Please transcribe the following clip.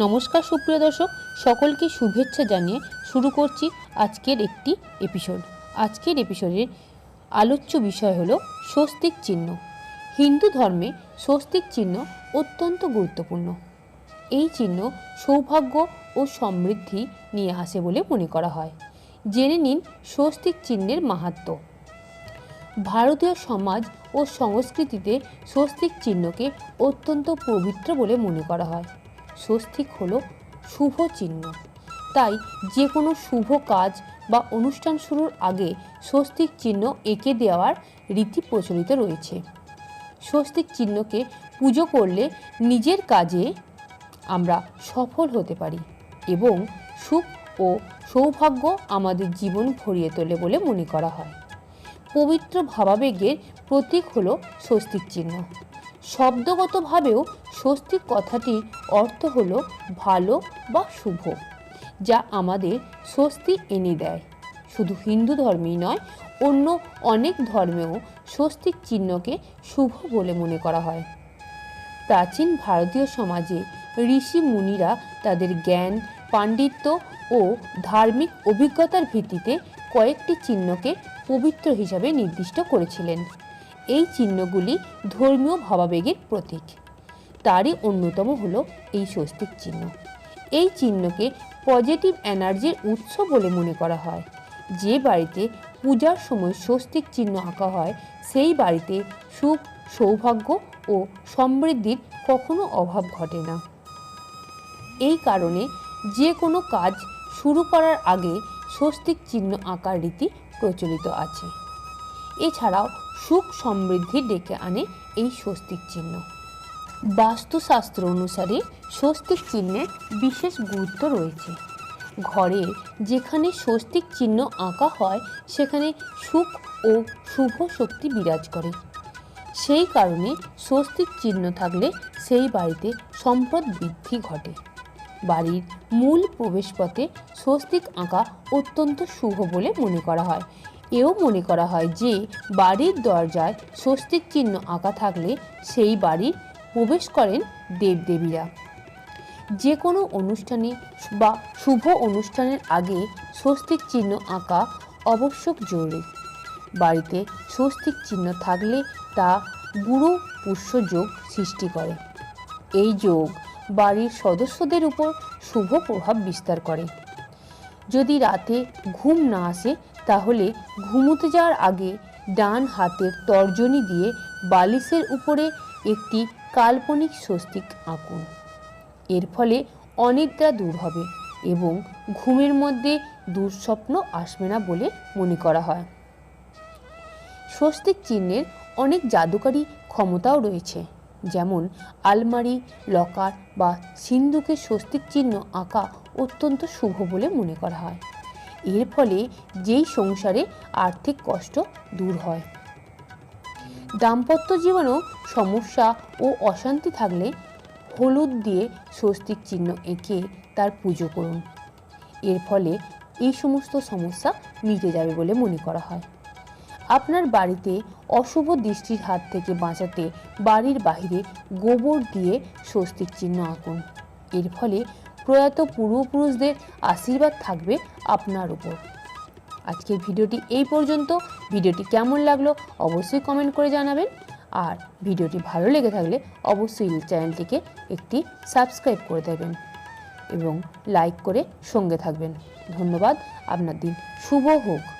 নমস্কার সুপ্রিয় দর্শক, সকলকে শুভেচ্ছা জানিয়ে শুরু করছি আজকের একটি এপিসোড। আজকের এপিসোডের আলোচ্য বিষয় হলো স্বস্তিক চিহ্ন। হিন্দু ধর্মে স্বস্তিক চিহ্ন অত্যন্ত গুরুত্বপূর্ণ। এই চিহ্ন সৌভাগ্য ও সমৃদ্ধি নিয়ে আসে বলে মনে করা হয়। জেনে নিন স্বস্তিক চিহ্নের মাহাত্ম্য। ভারতীয় সমাজ ও সংস্কৃতিতে স্বস্তিক চিহ্নকে অত্যন্ত পবিত্র বলে মনে করা হয়। স্বস্তিক হলো শুভ চিহ্ন, তাই যে কোনো শুভ কাজ বা অনুষ্ঠান শুরুর আগে স্বস্তিক চিহ্ন এঁকে দেওয়ার রীতি প্রচলিত রয়েছে। স্বস্তিক চিহ্নকে পুজো করলে নিজের কাজে আমরা সফল হতে পারি এবং সুখ ও সৌভাগ্য আমাদের জীবন ভরিয়ে তোলে বলে মনে করা হয়। পবিত্র ভাবাবেগের প্রতীক হলো স্বস্তিক চিহ্ন। শব্দগতভাবেও স্বস্তিক কথাটির অর্থ হলো ভালো বা শুভ, যা আমাদের স্বস্তি এনে দেয়। শুধু হিন্দু ধর্মেই নয়, অন্য অনেক ধর্মেও স্বস্তিক চিহ্নকে শুভ বলে মনে করা হয়। প্রাচীন ভারতীয় সমাজে ঋষি মুনিরা তাদের জ্ঞান, পাণ্ডিত্য ও ধার্মিক অভিজ্ঞতার ভিত্তিতে কয়েকটি চিহ্নকে পবিত্র হিসাবে নির্দিষ্ট করেছিলেন। এই চিহ্নগুলি ধর্মীয় ভাবাবেগের প্রতীক। তারই অন্যতম হলো এই স্বস্তিক চিহ্ন। এই চিহ্নকে পজিটিভ এনার্জির উৎস বলে মনে করা হয়। যে বাড়িতে পূজার সময় স্বস্তিক চিহ্ন আঁকা হয়, সেই বাড়িতে সুখ, সৌভাগ্য ও সমৃদ্ধির কখনো অভাব ঘটে না। এই কারণে যে কোনো কাজ শুরু করার আগে স্বস্তিক চিহ্ন আঁকার রীতি প্রচলিত আছে। এছাড়াও সুখ সমৃদ্ধি ডেকে আনে এই স্বস্তিক চিহ্ন। বাস্তুশাস্ত্র অনুসারে স্বস্তিক চিহ্নের বিশেষ গুরুত্ব রয়েছে। ঘরে যেখানে স্বস্তিক চিহ্ন আঁকা হয় সেখানে সুখ ও শুভ শক্তি বিরাজ করে। সেই কারণে স্বস্তিক চিহ্ন থাকলে সেই বাড়িতে সম্পদ বৃদ্ধি ঘটে। বাড়ির মূল প্রবেশপথে স্বস্তিক আঁকা অত্যন্ত শুভ বলে মনে করা হয়। এও মনে করা হয় যে বাড়ির দরজায় স্বস্তিক চিহ্ন আঁকা থাকলে সেই বাড়ির প্রবেশ করেন দেবদেবীরা। যে কোনো অনুষ্ঠানে বা শুভ অনুষ্ঠানের আগে স্বস্তিক চিহ্ন আঁকা আবশ্যক জরুরি। বাড়িতে স্বস্তিক চিহ্ন থাকলে তা গুরু পুষ্য যোগ সৃষ্টি করে। এই যোগ বাড়ির সদস্যদের উপর শুভ প্রভাব বিস্তার করে। যদি রাতে ঘুম না আসে তাহলে ঘুমোতে যাওয়ার আগে ডান হাতের তর্জনী দিয়ে বালিশের উপরে একটি কাল্পনিক স্বস্তিক আঁকুন। এর ফলে অনিদ্রা দূর হবে এবং ঘুমের মধ্যে দুঃস্বপ্ন আসবে না বলে মনে করা হয়। স্বস্তিক চিহ্নের অনেক জাদুকারী ক্ষমতাও রয়েছে, যেমন আলমারি, লকার বা সিন্দুকে স্বস্তিক চিহ্ন আঁকা অত্যন্ত শুভ বলে মনে করা হয়। এর ফলে যেই সংসারে আর্থিক কষ্ট দূর হয়। দাম্পত্য জীবনেও সমস্যা ও অশান্তি থাকলে হলুদ দিয়ে স্বস্তিক চিহ্ন এঁকে তার পুজো করুন। এর ফলে এই সমস্ত সমস্যা মিটে যাবে বলে মনে করা হয়। আপনার বাড়িতে অশুভ দৃষ্টির হাত থেকে বাঁচাতে বাড়ির বাইরে গোবর দিয়ে স্বস্তিক চিহ্ন আঁকুন। এর ফলে প্রয়াত পূর্বপুরুষদের আশীর্বাদ থাকবে আপনার উপর। আজকের ভিডিওটি এই পর্যন্ত। ভিডিওটি কেমন লাগলো অবশ্যই কমেন্ট করে জানাবেন। আর ভিডিওটি ভালো লেগে থাকলে অবশ্যই চ্যানেলটিকে একটি সাবস্ক্রাইব করে দেবেন এবং লাইক করে সঙ্গে থাকবেন। ধন্যবাদ। আপনার দিন শুভ হোক।